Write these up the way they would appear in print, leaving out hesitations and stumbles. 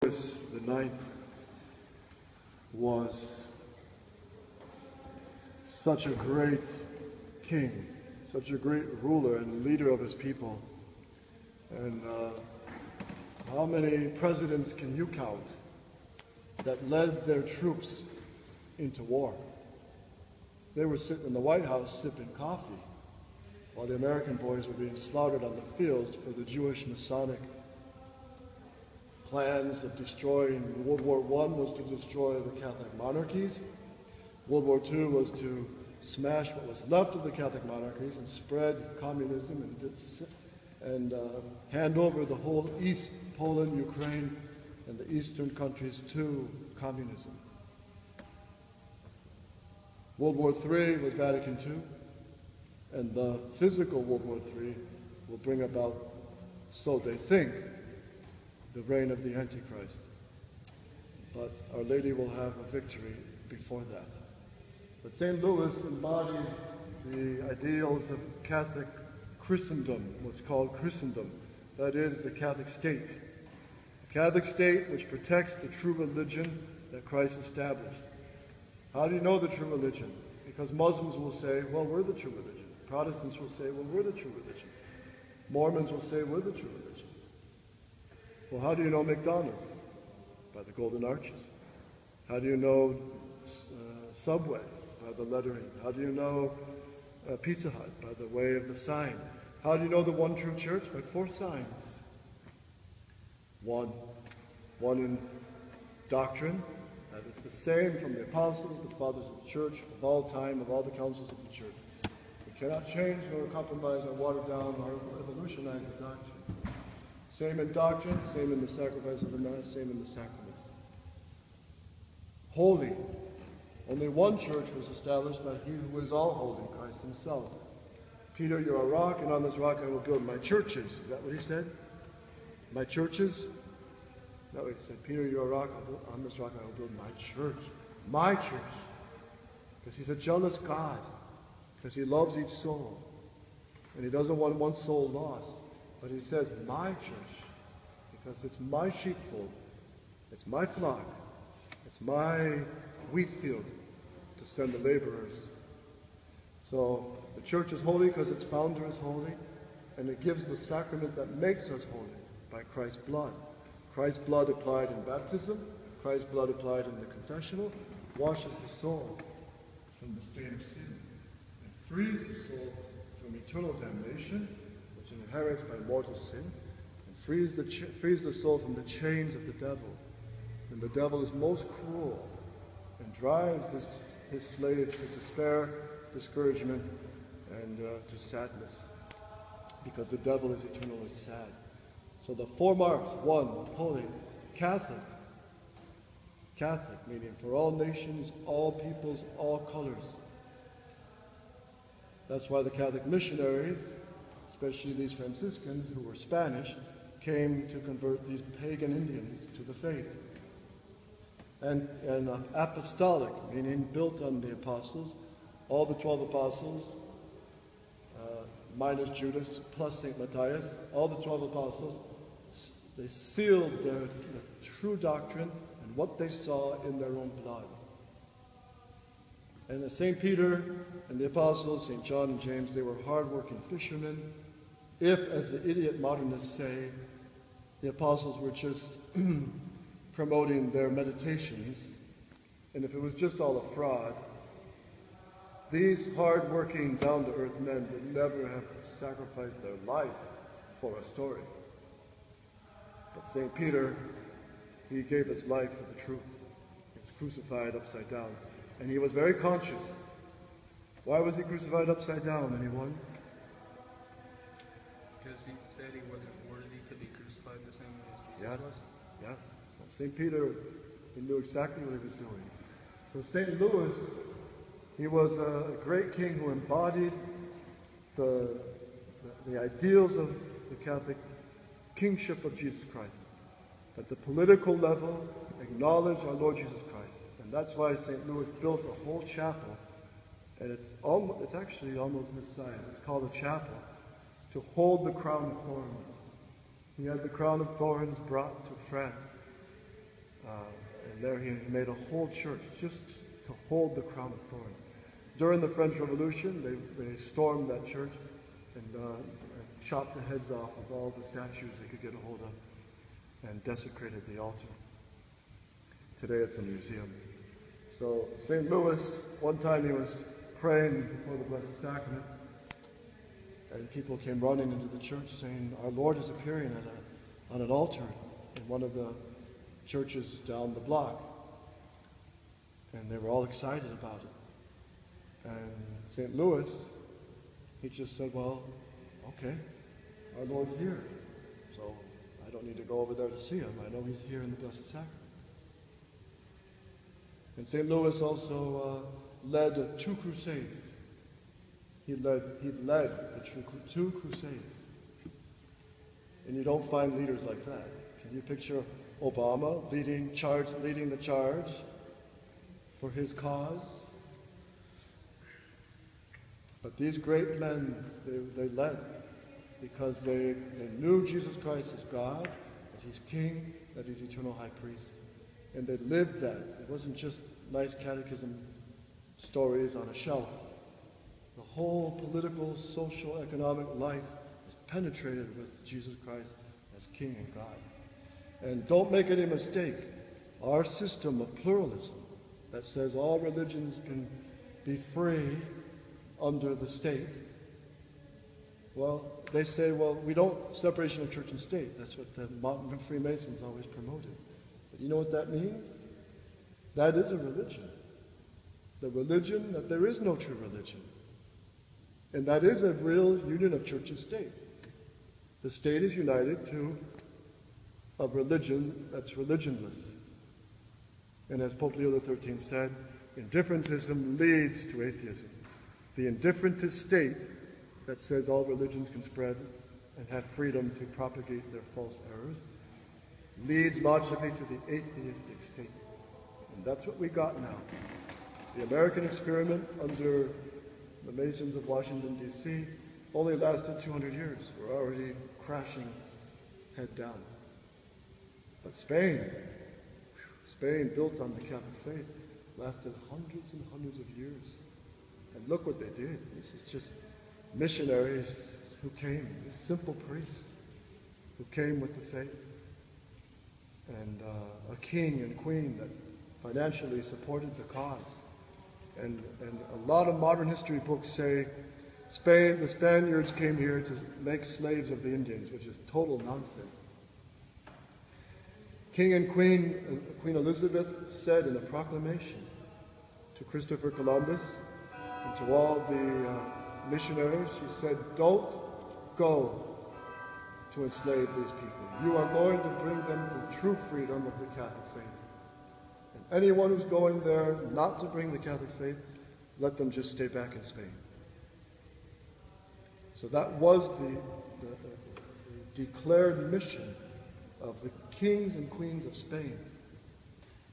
Louis IX was such a great king, such a great ruler and leader of his people. And how many presidents can you count that led their troops into war? They were sitting in the White House sipping coffee while the American boys were being slaughtered on the fields for the Jewish Masonic plans of destroying. World War I was to destroy the Catholic monarchies. World War II was to smash what was left of the Catholic monarchies and spread communism and hand over the whole East, Poland, Ukraine, and the eastern countries to communism. World War III was Vatican II, and the physical World War III will bring about, so they think, the reign of the Antichrist. But Our Lady will have a victory before that. But St. Louis embodies the ideals of Catholic Christendom, what's called Christendom. That is the Catholic state. The Catholic state which protects the true religion that Christ established. How do you know the true religion? Because Muslims will say, well, we're the true religion. Protestants will say, well, we're the true religion. Mormons will say, we're the true religion. Well, how do you know McDonald's? By the golden arches. How do you know Subway? By the lettering. How do you know Pizza Hut? By the way of the sign. How do you know the one true church? By 4 signs. One in doctrine. That is the same from the apostles, the fathers of the church, of all time, of all the councils of the church. We cannot change nor compromise or water down or evolutionize the doctrine. Same in doctrine, same in the sacrifice of the Mass, same in the sacraments. Holy. Only one church was established by He who is all holy, Christ Himself. Peter, you're a rock, and on this rock I will build my churches. Is that what He said? My churches? Is that what He said? Peter, you're a rock, on this rock I will build my church. My church. Because He's a jealous God. Because He loves each soul. And He doesn't want one soul lost. But He says, my church, because it's my sheepfold, it's my flock, it's my wheat field to send the laborers. So the church is holy because its founder is holy, and it gives the sacraments that makes us holy by Christ's blood. Christ's blood applied in baptism, Christ's blood applied in the confessional, washes the soul from the stain of sin, and frees the soul from eternal damnation, which inherits by mortal sin, and frees the soul from the chains of the devil. And the devil is most cruel and drives his slaves to despair, discouragement, and to sadness, because the devil is eternally sad. So the 4 marks: 1, holy; Catholic, meaning for all nations, all peoples, all colors. That's why the Catholic missionaries, especially these Franciscans who were Spanish, came to convert these pagan Indians to the faith. And apostolic, meaning built on the apostles, all the 12 apostles, minus Judas, plus St. Matthias, all the 12 apostles, they sealed the true doctrine and what they saw in their own blood. And St. Peter and the apostles, St. John and James, they were hard-working fishermen. If, as the idiot modernists say, the apostles were just promoting their meditations, and if it was just all a fraud, these hard-working, down-to-earth men would never have sacrificed their life for a story. But St. Peter, he gave his life for the truth. He was crucified upside down, and he was very conscious. Why was he crucified upside down, anyone? Because he said he wasn't worthy to be crucified the same way as Jesus was? Yes. So St. Peter, he knew exactly what he was doing. So St. Louis, he was a great king who embodied the ideals of the Catholic kingship of Jesus Christ. At the political level, acknowledge our Lord Jesus Christ. And that's why St. Louis built a whole chapel, and it's actually almost this size. It's called a chapel, to hold the crown of thorns. He had the crown of thorns brought to France And there he made a whole church just to hold the crown of thorns. During the French Revolution, they stormed that church and chopped the heads off of all the statues they could get a hold of and desecrated the altar. Today it's a museum. So St. Louis, one time he was praying before the Blessed Sacrament, and people came running into the church saying, "Our Lord is appearing on an altar in one of the churches down the block." And they were all excited about it. And St. Louis, he just said, "Well, okay, our Lord's here. So I don't need to go over there to see him. I know he's here in the Blessed Sacrament." And St. Louis also led 2 crusades. He led the two crusades. And you don't find leaders like that. Can you picture Obama leading the charge for his cause? But these great men, they led because they knew Jesus Christ is God, that he's King, that he's eternal high priest. And they lived that. It wasn't just nice catechism stories on a shelf. The whole political, social, economic life is penetrated with Jesus Christ as King and God. And don't make any mistake, our system of pluralism that says all religions can be free under the state, well, they say, well, we don't separation of church and state. That's what the modern Freemasons always promoted. But you know what that means? That is a religion. The religion that there is no true religion. And that is a real union of church and state. The state is united to a religion that's religionless. And as Pope Leo XIII said, indifferentism leads to atheism. The indifferentist state that says all religions can spread and have freedom to propagate their false errors leads logically to the atheistic state. And that's what we got now. The American experiment under the Masons of Washington, D.C. only lasted 200 years. We're already crashing head down. But Spain, built on the Catholic faith, lasted hundreds and hundreds of years. And look what they did. This is just missionaries who came, simple priests who came with the faith, and a king and queen that financially supported the cause. And a lot of modern history books say the Spaniards came here to make slaves of the Indians, which is total nonsense. King and Queen Elizabeth said in a proclamation to Christopher Columbus and to all the missionaries, she said, "Don't go to enslave these people. You are going to bring them to true freedom of the Catholic faith. And anyone who's going there not to bring the Catholic faith, let them just stay back in Spain." So that was the declared mission of the kings and queens of Spain.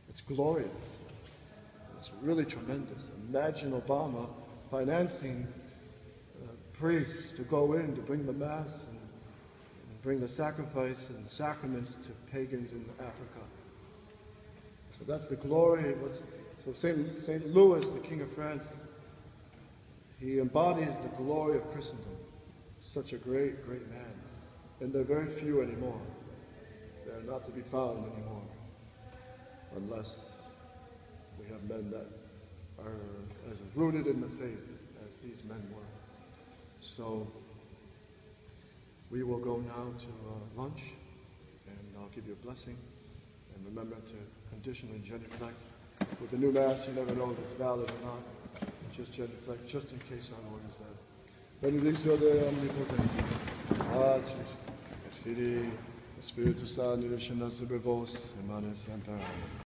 It's glorious. It's really tremendous. Imagine Obama financing priests to go in to bring the Mass and bring the sacrifice and the sacraments to pagans in Africa. So that's the glory. So St. Louis, the King of France, he embodies the glory of Christendom. Such a great, great man. And there are very few anymore. They are not to be found anymore, unless we have men that are as rooted in the faith as these men were. So we will go now to lunch, and I'll give you a blessing. And remember to conditionally genuflect. With the new Mass, you never know if it's valid or not. Just genuflect, just in case our Lord is there. Benedictio Dei omnipotentis, Patris, et Filii, et Spiritus Sancti, descendat super vos, et manes semper.